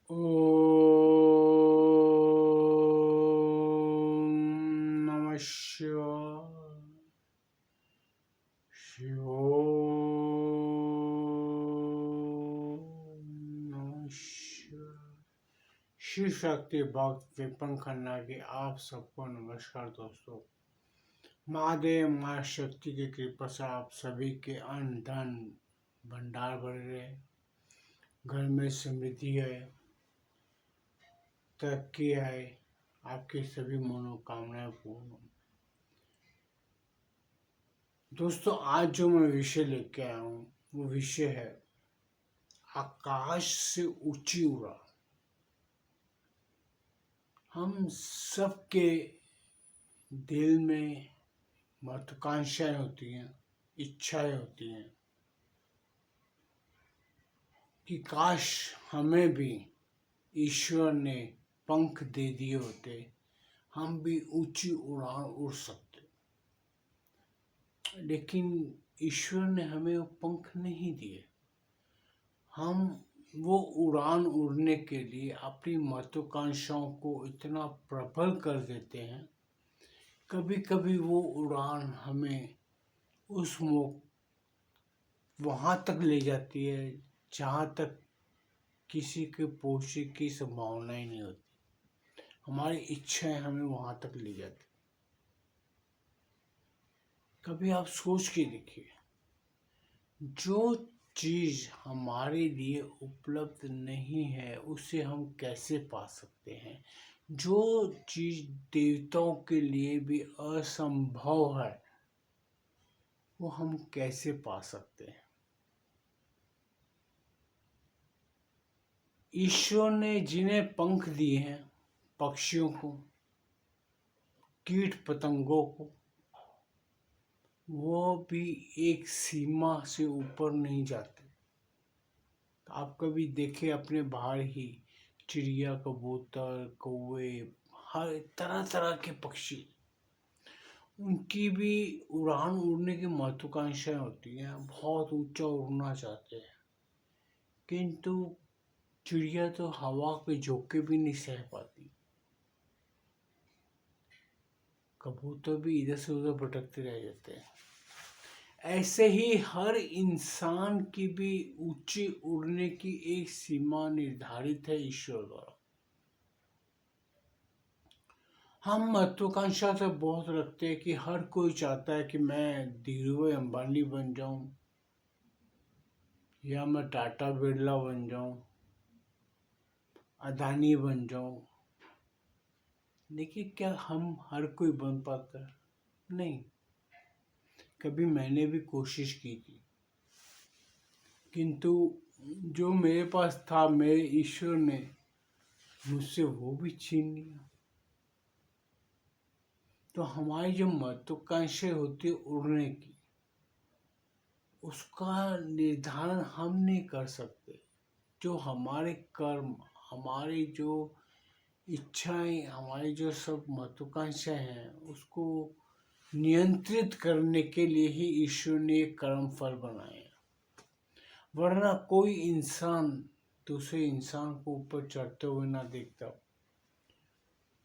ओम नमः शिवाय। शिवोम नमः शिवाय। शिव शक्ति भक्त विपन खन्ना की आप सबको नमस्कार दोस्तों। महादेव माँ शक्ति की कृपा से आप सभी के अन्न धन भंडार भरे रहे, घर में समृद्धि है, तरक्की है, आपकी सभी मनोकामनाएं पूर्ण हो। दोस्तों आज जो मैं विषय लेके आया हूँ वो विषय है आकाश से ऊंची उड़ान। हम सबके दिल में महत्वाकांक्षाएं होती हैं, इच्छाएं होती हैं कि काश हमें भी ईश्वर ने पंख दे दिए होते, हम भी ऊंची उड़ान उड़ सकते। लेकिन ईश्वर ने हमें वो पंख नहीं दिए। हम वो उड़ान उड़ने के लिए अपनी महत्वाकांक्षाओं को इतना प्रबल कर देते हैं, कभी कभी वो उड़ान हमें उस वहाँ तक ले जाती है जहाँ तक किसी के पहुँचने की संभावना ही नहीं होती। हमारी इच्छाएं हमें वहाँ तक ले जाती। कभी आप सोच के देखिए, जो चीज हमारे लिए उपलब्ध नहीं है उसे हम कैसे पा सकते हैं। जो चीज देवताओं के लिए भी असंभव है वो हम कैसे पा सकते हैं। ईश्वर ने जिन्हें पंख दिए हैं, पक्षियों को, कीट पतंगों को, वो भी एक सीमा से ऊपर नहीं जाते। आप कभी देखे अपने बाहर ही चिड़िया, कबूतर, कौवे, हर तरह तरह के पक्षी, उनकी भी उड़ान उड़ने की महत्वाकांक्षाएं होती हैं, बहुत ऊंचा उड़ना चाहते हैं। किंतु चिड़िया तो हवा के झोंके भी नहीं सह पाती, कबूतर भी इधर से उधर भटकते रह जाते हैं। ऐसे ही हर इंसान की भी ऊंची उड़ने की एक सीमा निर्धारित है ईश्वर द्वारा। हम महत्वाकांक्षा तो बहुत रखते हैं कि हर कोई चाहता है कि मैं धीरूभाई अंबानी बन जाऊं या मैं टाटा बिरला बन जाऊं, अदानी बन जाऊं। लेकिन क्या हम हर कोई बन पाता है? नहीं। कभी मैंने भी कोशिश की थी, किंतु जो मेरे पास था मेरे ईश्वर ने मुझसे वो भी छीन लिया। तो हमारी जो महत्वाकांक्षा होती है उड़ने की, उसका निर्धारण हम नहीं कर सकते। जो हमारे कर्म, हमारी जो इच्छाएं, हमारी जो सब महत्वाकांक्षाएं हैं, उसको नियंत्रित करने के लिए ही ईश्वर ने कर्म फल बनाए। वरना कोई इंसान दूसरे इंसान को ऊपर चढ़ते हुए ना देखता,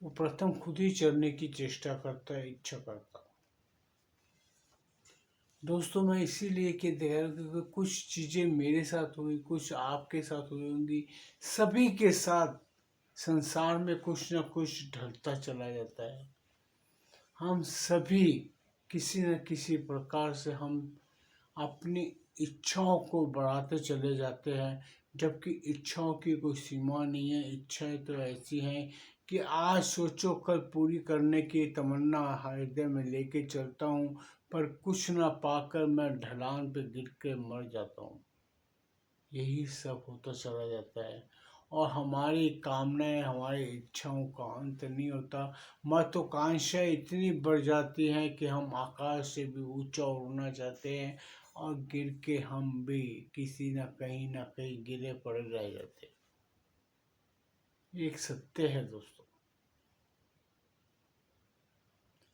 वो प्रथम खुद ही चढ़ने की चेष्टा करता है, इच्छा करता। दोस्तों मैं इसीलिए कि देख रहा हूँ क्योंकि कुछ चीजें मेरे साथ हुई, कुछ आपके साथ हुई होंगी, सभी के साथ संसार में कुछ ना कुछ ढलता चला जाता है। हम सभी किसी न किसी प्रकार से हम अपनी इच्छाओं को बढ़ाते चले जाते हैं, जबकि इच्छाओं की कोई सीमा नहीं है। इच्छाएं तो ऐसी हैं कि आज सोचो कल पूरी करने की तमन्ना हृदय में लेके चलता हूँ, पर कुछ ना पाकर मैं ढलान पे गिर के मर जाता हूँ। यही सब होता चला जाता है और हमारी कामनाएं, हमारी इच्छाओं का अंत नहीं होता। महत्वाकांक्षाएं इतनी बढ़ जाती हैं कि हम आकाश से भी ऊंचा उड़ना चाहते हैं और गिर के हम भी किसी न कहीं गिरे पड़े रह जाते हैं। एक सत्य है दोस्तों।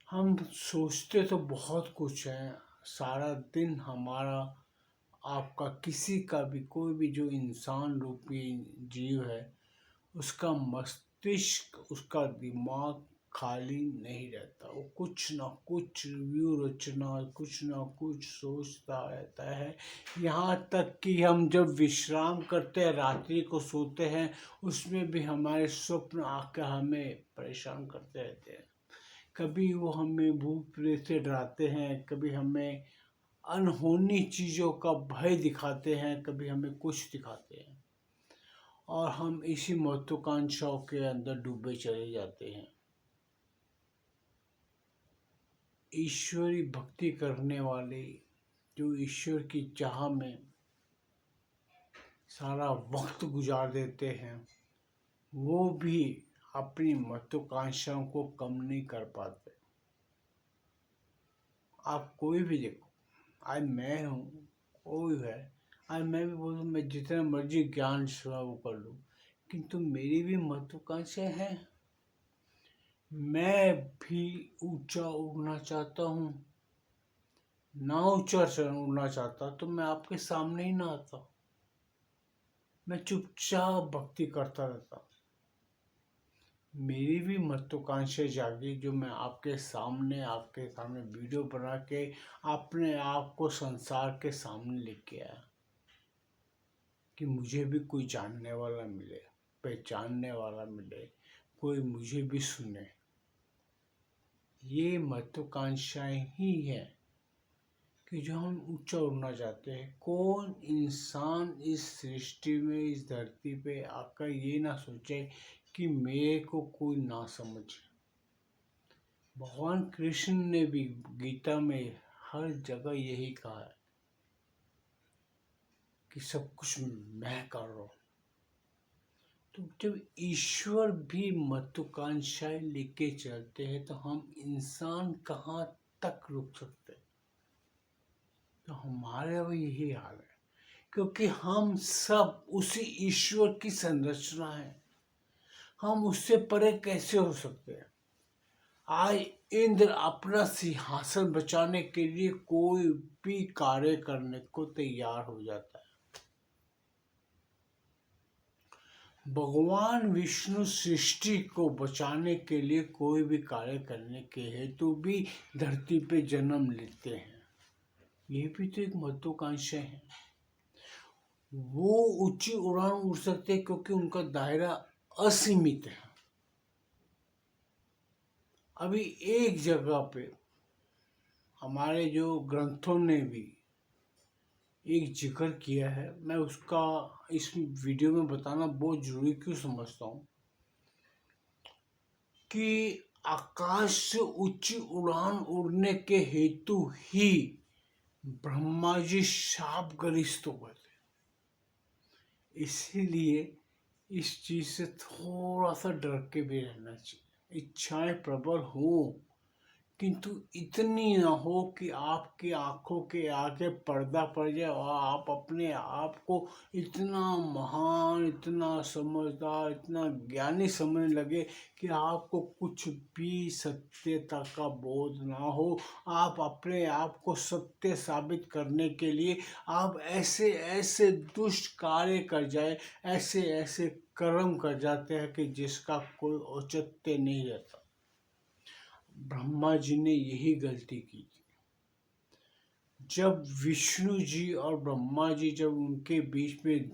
हम सोचते तो बहुत कुछ है, सारा दिन हमारा, आपका, किसी का भी, कोई भी जो इंसान रूपी जीव है उसका मस्तिष्क, उसका दिमाग खाली नहीं रहता। वो कुछ ना कुछ रिव्यू रचना, कुछ ना कुछ सोचता रहता है। यहाँ तक कि हम जब विश्राम करते हैं, रात्रि को सोते हैं, उसमें भी हमारे स्वप्न आकर हमें परेशान करते रहते हैं। कभी वो हमें भूत प्रेत से डराते हैं, कभी हमें अनहोनी चीज़ों का भय दिखाते हैं, कभी हमें कुछ दिखाते हैं, और हम इसी महत्वाकांक्षाओं के अंदर डूबे चले जाते हैं। ईश्वरी भक्ति करने वाले, जो ईश्वर की चाह में सारा वक्त गुजार देते हैं, वो भी अपनी महत्वाकांक्षाओं को कम नहीं कर पाते। आप कोई भी देखो, आज मैं हूँ, कोई है, आज मैं भी बोलूँ मैं जितना मर्जी ज्ञान सेवा वो कर लूँ, किंतु मेरी भी महत्वाकांक्षाएं हैं। मैं भी ऊंचा उड़ना चाहता हूँ। ना ऊंचा उड़ना चाहता तो मैं आपके सामने ही ना आता, मैं चुपचाप भक्ति करता रहता। मेरी भी महत्वाकांक्षा जागी, जो मैं आपके सामने वीडियो बना के अपने आप को संसार के सामने लेके आया, कि मुझे भी कोई जानने वाला मिले, पहचानने वाला मिले, कोई मुझे भी सुने। ये महत्वाकांक्षाएं ही है कि जो हम ऊंचा उड़ना चाहते हैं। कौन इंसान इस सृष्टि में, इस धरती पे आकर ये ना सोचे कि मेरे को कोई ना समझे। भगवान कृष्ण ने भी गीता में हर जगह यही कहा है कि सब कुछ मैं कर रहा हूँ। तो जब ईश्वर भी महत्वाकांक्षाएं लेके चलते हैं, तो हम इंसान कहाँ तक रुक सकते हैं? तो हमारे भी यही हाल है, क्योंकि हम सब उसी ईश्वर की संरचना है। हम उससे परे कैसे हो सकते हैं? आज इंद्र अपना सिंहासन बचाने के लिए कोई भी कार्य करने को तैयार हो जाता है। भगवान विष्णु सृष्टि को बचाने के लिए कोई भी कार्य करने के हेतु भी धरती पे जन्म लेते हैं। ये भी तो एक महत्वाकांक्षा है। वो ऊंची उड़ान उड़ सकते हैं क्योंकि उनका दायरा असीमित है। अभी एक जगह पे हमारे जो ग्रंथों ने भी एक जिक्र किया है, मैं उसका इस वीडियो में बताना बहुत जरूरी क्यों समझता हूँ, कि आकाश से ऊंची उड़ान उड़ने के हेतु ही ब्रह्मा जी शापग्रस्त हो गए थे। इसीलिए इस चीज से थोड़ा सा डर के भी रहना चाहिए। इच्छाएं प्रबल हो, किंतु इतनी ना हो कि आपकी आंखों के आगे पर्दा पड़ जाए और आप अपने आप को इतना महान, इतना समझदार, इतना ज्ञानी समझने लगे कि आपको कुछ भी सत्यता का बोध ना हो। आप अपने आप को सत्य साबित करने के लिए आप ऐसे ऐसे दुष्ट कार्य कर जाए, ऐसे ऐसे कर्म कर जाते हैं कि जिसका कोई औचित्य नहीं रहता। ब्रह्मा जी ने यही गलती की थी। जब विष्णु जी और ब्रह्मा जी, जब उनके बीच में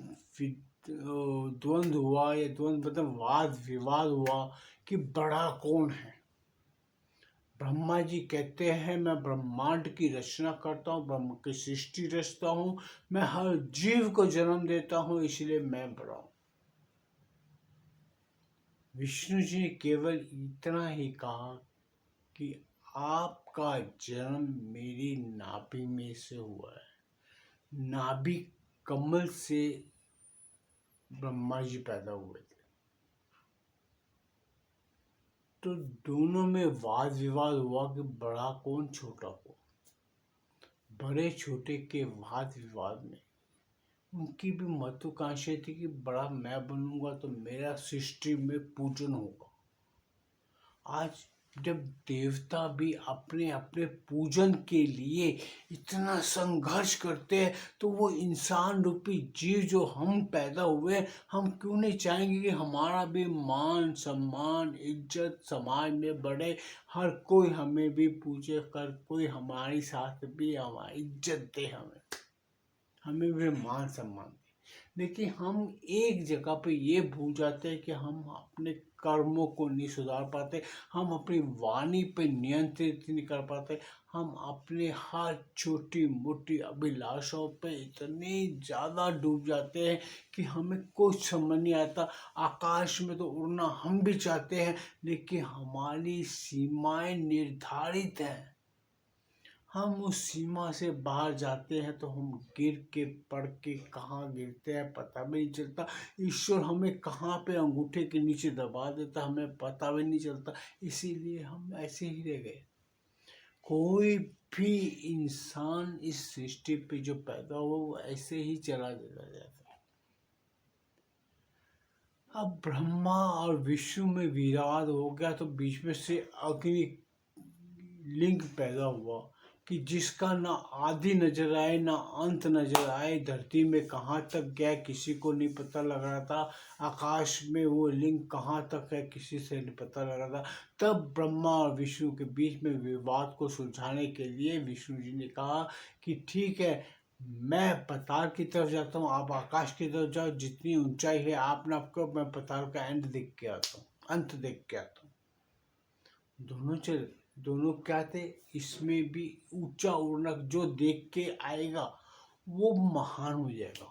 द्वंद्व हुआ, या द्वंद्व मतलब वाद विवाद हुआ कि बड़ा कौन है। ब्रह्मा जी कहते हैं मैं ब्रह्मांड की रचना करता हूँ, ब्रह्म की सृष्टि रचता हूँ, मैं हर जीव को जन्म देता हूँ, इसलिए मैं बड़ा हूँ। विष्णु जी ने केवल इतना ही कहा कि आपका जन्म मेरी नाभि में से हुआ है। नाभि कमल से ब्रह्मा जी पैदा हुए थे। तो दोनों में वाद विवाद हुआ कि बड़ा कौन छोटा कौन। बड़े छोटे के वाद विवाद में उनकी भी महत्वाकांक्षा थी कि बड़ा मैं बनूंगा तो मेरा सृष्टि में पूजन होगा। आज जब देवता भी अपने अपने पूजन के लिए इतना संघर्ष करते हैं, तो वो इंसान रूपी जीव जो हम पैदा हुए हैं, हम क्यों नहीं चाहेंगे कि हमारा भी मान सम्मान इज्जत समाज में बढ़े, हर कोई हमें भी पूजे, कर कोई हमारी साथ भी हमारी इज्जत दे, हमें भी मान सम्मान दे। लेकिन हम एक जगह पे ये भूल जाते हैं कि हम अपने कर्मों को नहीं सुधार पाते, हम अपनी वाणी पे नियंत्रित नहीं कर पाते, हम अपने हर छोटी मोटी अभिलाषाओं पे इतने ज़्यादा डूब जाते हैं कि हमें कुछ समझ नहीं आता। आकाश में तो उड़ना हम भी चाहते हैं, लेकिन हमारी सीमाएं निर्धारित हैं। हम उस सीमा से बाहर जाते हैं तो हम गिर के पड़ के कहाँ गिरते हैं पता भी नहीं चलता। ईश्वर हमें कहाँ पे अंगूठे के नीचे दबा देता हमें पता भी नहीं चलता। इसीलिए हम ऐसे ही रह गए। कोई भी इंसान इस सृष्टि पे जो पैदा हुआ वो ऐसे ही चला जाता है। अब ब्रह्मा और विष्णु में विवाद हो गया तो बीच में से अग्नि लिंग पैदा हुआ कि जिसका ना आदि नजर आए ना अंत नजर आए। धरती में कहाँ तक गया किसी को नहीं पता लग रहा था, आकाश में वो लिंग कहाँ तक है किसी से नहीं पता लग रहा था। तब ब्रह्मा और विष्णु के बीच में विवाद को सुलझाने के लिए विष्णु जी ने कहा कि ठीक है, मैं पताल की तरफ जाता हूँ, आप आकाश की तरफ जाओ, जितनी ऊंचाई है आप नापको, मैं पताल का एंड देख के आता हूँ, अंत देख के आता हूँ। दोनों क्या थे, इसमें भी ऊंचा उड़ना, जो देख के आएगा वो महान हो जाएगा।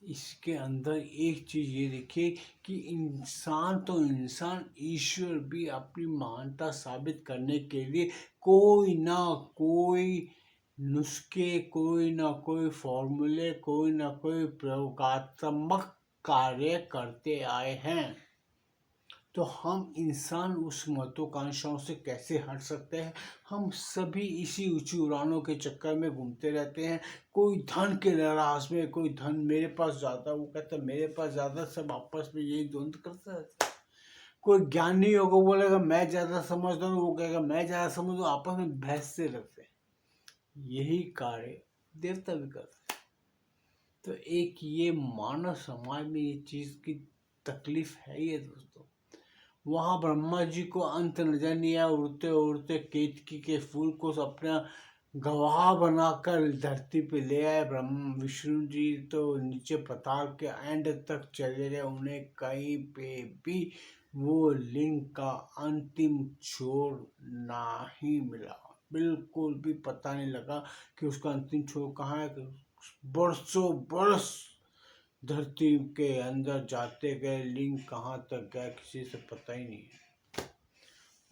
इसके अंदर एक चीज ये देखिए कि इंसान तो इंसान, ईश्वर भी अपनी महानता साबित करने के लिए कोई ना कोई नुस्खे, कोई ना कोई फॉर्मूले, कोई ना कोई प्रयोगात्मक कार्य करते आए हैं। तो हम इंसान उस महत्वाकांक्षाओं से कैसे हट सकते हैं? हम सभी इसी ऊंची उड़ानों के चक्कर में घूमते रहते हैं। कोई धन के नाराज में, कोई धन मेरे पास ज्यादा, वो कहता है मेरे पास ज्यादा, सब आपस में यही द्वंद्व करते रहते हैं। कोई ज्ञानी होगा, बोलेगा मैं ज्यादा समझता हूँ, वो कहेगा मैं ज्यादा समझ, आपस में बहसते रहते हैं। यही कार्य देवता भी करते हैं। तो एक ये मानव समाज में ये चीज की तकलीफ है ही है दोस्तों। वहां ब्रह्मा जी को अंत नजर नहीं आया, उड़ते उड़ते केतकी के फूल को अपना गवाह बनाकर धरती पे ले आए। ब्रह्म विष्णु जी तो नीचे पताल के एंड तक चले गए, उन्हें कहीं पे भी वो लिंग का अंतिम छोर ना ही मिला। बिल्कुल भी पता नहीं लगा कि उसका अंतिम छोर कहाँ है। बरसों बरस धरती के अंदर जाते गए, लिंग कहाँ तक गया किसी से पता ही नहीं है।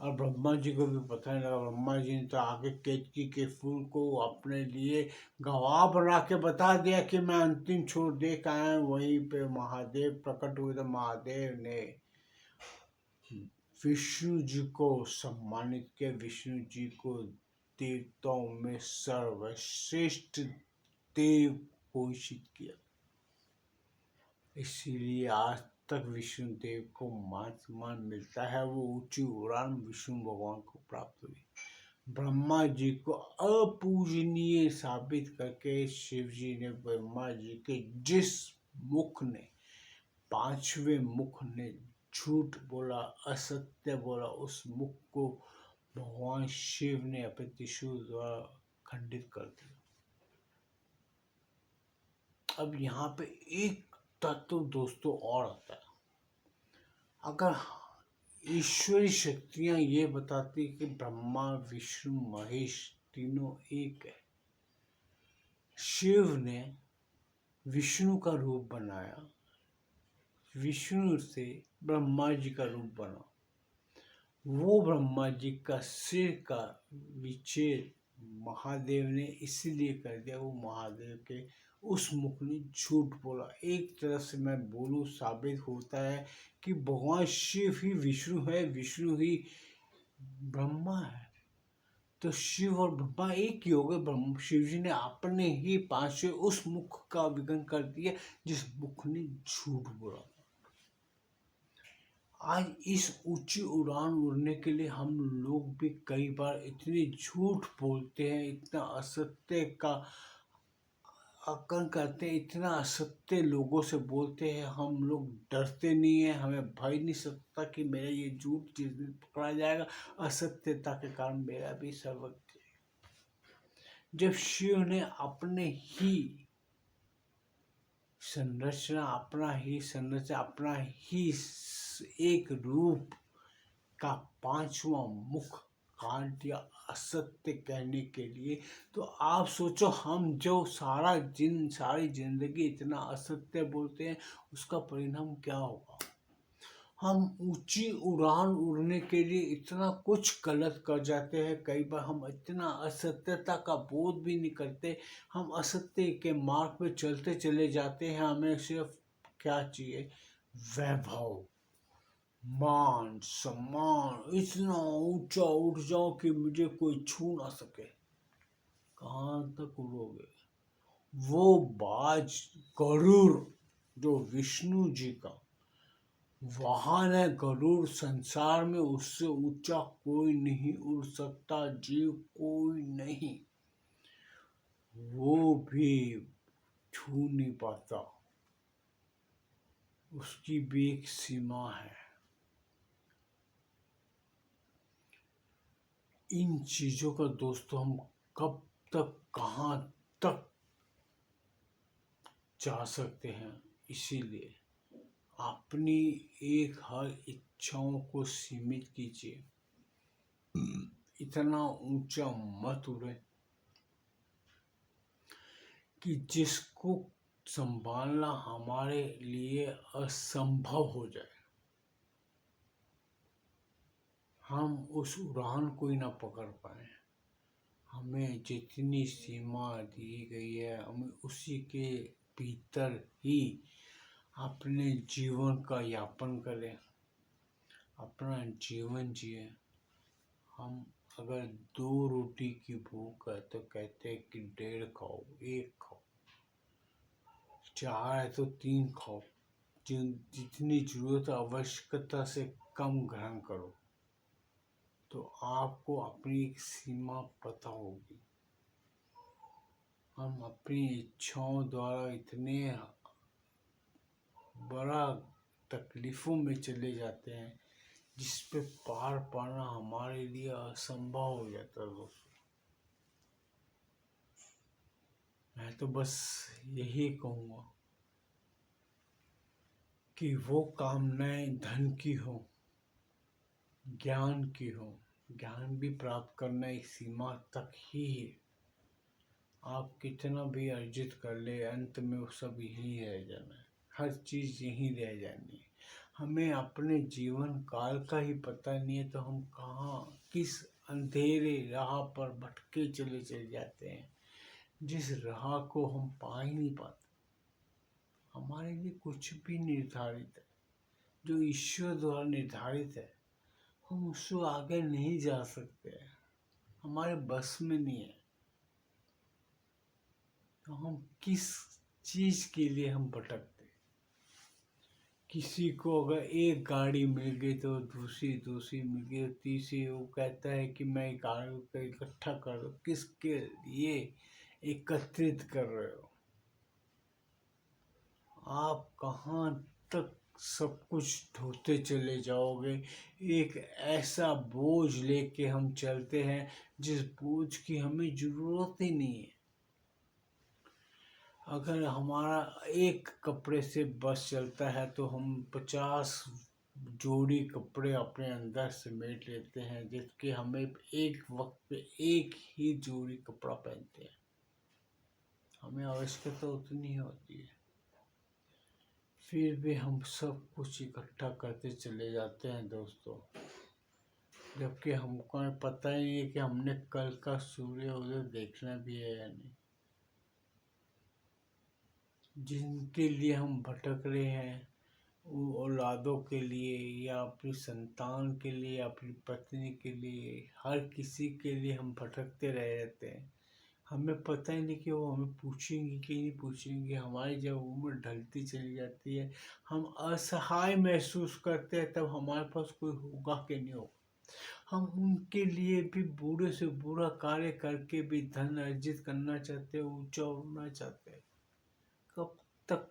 और ब्रह्मा जी को भी पता नहीं लगा। ब्रह्मा जी ने तो आगे केतकी के फूल को अपने लिए गवाह बना के बता दिया कि मैं अंतिम छोर देख आया हूं। वहीं पे महादेव प्रकट हुए तो महादेव ने विष्णु जी को सम्मानित किया। विष्णु जी को देवताओं में सर्वश्रेष्ठ देव घोषित किया। इसीलिए आज तक विष्णु देव को मान सम्मान मिलता है। वो ऊंची उड़ान विष्णु भगवान को प्राप्त हुई। ब्रह्मा जी को अपूजनीय साबित करके शिव जी ने ब्रह्मा जी के जिस मुख ने, पांचवें मुख ने झूठ बोला, असत्य बोला, उस मुख को भगवान शिव ने अपने त्रिशूल द्वारा खंडित कर दिया। अब यहाँ पे एक तत्व दोस्तों और आता है। अगर ईश्वरी शक्तियां ये बताती कि ब्रह्मा विष्णु महेश तीनों एक है, शिव ने विष्णु का रूप बनाया, विष्णु से ब्रह्मा जी का रूप बना, वो ब्रह्मा जी का सिर का विच्छेद महादेव ने इसीलिए कर दिया, वो महादेव के उस मुख ने झूठ बोला। एक तरह से मैं बोलूं, साबित होता है कि भगवान शिव ही विष्णु है, विष्णु ही ब्रह्मा है। तो शिव और ब्रह्मा एक ही हो गए। ब्रह्म शिव जी ने अपने ही पांचवें उस मुख का विघन कर दिया जिस मुख ने झूठ बोला। आज इस ऊंची उड़ान उड़ने के लिए हम लोग भी कई बार इतने झूठ बोलते हैं, इतना असत्य का आकलन करते हैं, इतना असत्य लोगों से बोलते हैं। हम लोग डरते नहीं हैं, हमें भय नहीं सकता कि मेरा ये झूठ जिस दिन पकड़ा जाएगा, असत्यता के कारण मेरा भी सर्वज्ञ। जब शिव ने अपने ही संरचना, अपना ही एक रूप का पांचवा मुख काट दिया असत्य कहने के लिए, तो आप सोचो हम जो सारी जिंदगी इतना असत्य बोलते हैं, उसका परिणाम क्या होगा। हम ऊंची उड़ान उड़ने के लिए इतना कुछ गलत कर जाते हैं, कई बार हम इतना असत्यता का बोध भी नहीं करते, हम असत्य के मार्ग पे चलते चले जाते हैं। हमें सिर्फ क्या चाहिए, वैभव, मान सम्मान, इतना ऊंचा उठ जाओ कि मुझे कोई छू ना सके। कहाँ तक उड़ोगे। वो बाज गरुड़ जो विष्णु जी का वाहन है, गरुड़, संसार में उससे ऊंचा कोई नहीं उड़ सकता, जीव कोई नहीं, वो भी छू नहीं पाता, उसकी भी एक सीमा है। इन चीजों का दोस्तों हम कब तक, कहाँ तक जा सकते हैं। इसीलिए अपनी एक हर इच्छाओं को सीमित कीजिए, इतना ऊंचा मत उड़े कि जिसको संभालना हमारे लिए असंभव हो जाए, हम उस उड़ान को ही ना पकड़ पाए। हमें जितनी सीमा दी गई है, हमें उसी के भीतर ही अपने जीवन का यापन करें, अपना जीवन जिए। हम अगर 2 रोटी की भूख है तो कहते हैं कि 1.5 खाओ, 1 खाओ, 4 है तो 3 खाओ, जितनी जरूरत आवश्यकता से कम ग्रहण करो, तो आपको अपनी एक सीमा पता होगी। हम अपनी इच्छाओं द्वारा इतने बड़ा तकलीफों में चले जाते हैं, जिस पे पार पाना हमारे लिए असंभव हो जाता है दोस्तों। मैं तो बस यही कहूँगा कि वो कामनाएं धन की हो, ज्ञान की हो, ज्ञान भी प्राप्त करना एक सीमा तक ही है। आप कितना भी अर्जित कर ले, अंत में वो सब यही रह जाना है, हर चीज यही रह जानी है। हमें अपने जीवन काल का ही पता नहीं है, तो हम कहाँ किस अंधेरे राह पर भटके चले जाते हैं, जिस राह को हम पा ही नहीं पाते। हमारे लिए कुछ भी निर्धारित है, जो ईश्वर द्वारा निर्धारित है, हम उससे आगे नहीं जा सकते, हमारे बस में नहीं है। तो हम किस चीज के लिए हम भटकते। किसी को अगर एक गाड़ी मिल गई तो दूसरी मिल गई, तीसरी, वो कहता है कि मैं गाड़ी को इकट्ठा कर दो। किसके लिए एकत्रित कर रहे हो? आप कहाँ तक सब कुछ ढोते चले जाओगे। एक ऐसा बोझ लेके हम चलते हैं जिस बोझ की हमें जरूरत ही नहीं है। अगर हमारा एक कपड़े से बस चलता है तो हम 50 जोड़ी कपड़े अपने अंदर समेट लेते हैं, जिसके हमें एक वक्त पे एक ही जोड़ी कपड़ा पहनते हैं। हमें आवश्यकता उतनी होती है, फिर भी हम सब कुछ इकट्ठा करते चले जाते हैं दोस्तों, जबकि हमको पता ही नहीं है कि हमने कल का सूर्योदय देखना भी है या नहीं। जिनके लिए हम भटक रहे हैं, वो औलादों के लिए या अपनी संतान के लिए, अपनी पत्नी के लिए, हर किसी के लिए हम भटकते रह जाते हैं। हमें पता ही नहीं कि वो हमें पूछेंगी कि नहीं पूछेंगी। हमारी जब उम्र ढलती चली जाती है, हम असहाय महसूस करते हैं, तब हमारे पास कोई होगा कि नहीं होगा। हम उनके लिए भी बुरे से बुरा कार्य करके भी धन अर्जित करना चाहते हैं, ऊंचा उड़ना चाहते हैं। कब तक?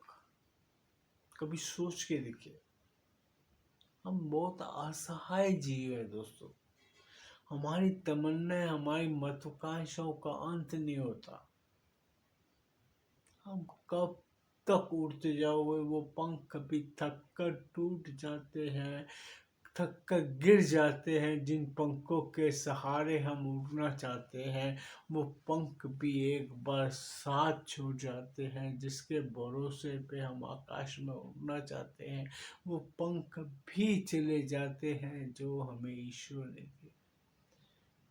कभी सोच के देखिए। हम बहुत असहाय जीव है दोस्तों। हमारी तमन्नाएं, हमारी महत्वाकांक्षाओं का अंत नहीं होता। हम कब तक उड़ते जाओगे? वो पंख कभी थक कर टूट जाते हैं, थक कर गिर जाते हैं। जिन पंखों के सहारे हम उड़ना चाहते हैं, वो पंख भी एक बार साथ छूट जाते हैं। जिसके भरोसे पे हम आकाश में उड़ना चाहते हैं, वो पंख भी चले जाते हैं जो हमें ईश्वर ने दिए।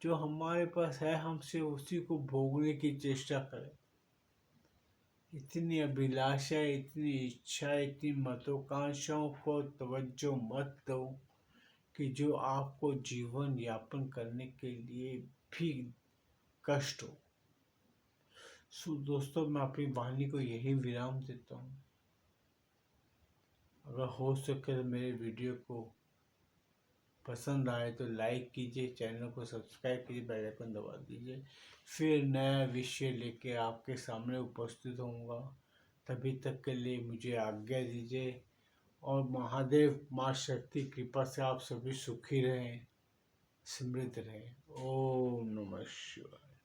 जो हमारे पास है, हमसे उसी को भोगने की चेष्टा करें। इतनी अभिलाषा, इतनी इच्छा, इतनी महत्वाकांक्षाओं को तवज्जो मत दो कि जो आपको जीवन यापन करने के लिए भी कष्ट हो। सो दोस्तों, मैं अपनी वाणी को यही विराम देता हूँ। अगर हो सके तो मेरे वीडियो को पसंद आए तो लाइक कीजिए, चैनल को सब्सक्राइब कीजिए, बेल आइकन दबा दीजिए। फिर नया विषय लेके आपके सामने उपस्थित होऊंगा। तभी तक के लिए मुझे आज्ञा दीजिए। और महादेव, माँ शक्ति कृपा से आप सभी सुखी रहें, समृद्ध रहें। ओम नमः शिवाय।